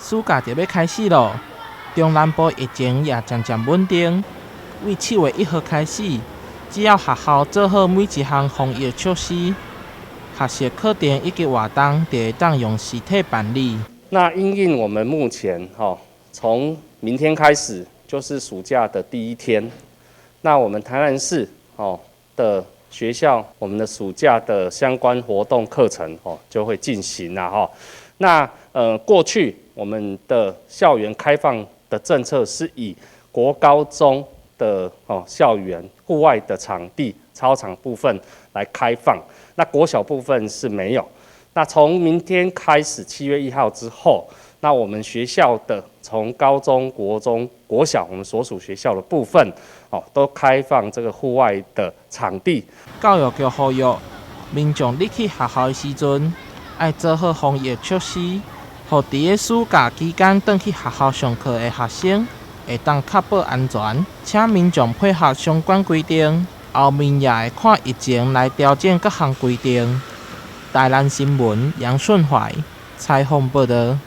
暑假就要开始咯，中南部疫情也渐渐稳定。为7月1号开始，只要学校做好每一项防疫措施，学习课程以及活动就会当用实体办理。那因应我们目前从明天开始就是暑假的第1天，那我们台南市的学校，我们的暑假的相关活动课程就会进行了那过去我们的校园开放的政策是以国高中的校园户外的场地操场部分来开放，那国小部分是没有。那从明天开始7月1号之后，那我们学校的从高中、国中、国小我们所属学校的部分都开放这个户外的场地。教育局呼吁民众入去学校的时阵，要做好防疫措施，让伫个暑假期间转去学校上课的学生会当确保安全。请民众配合相关规定，后面也会看疫情来调整各项规定。台南新闻杨顺怀采访报道。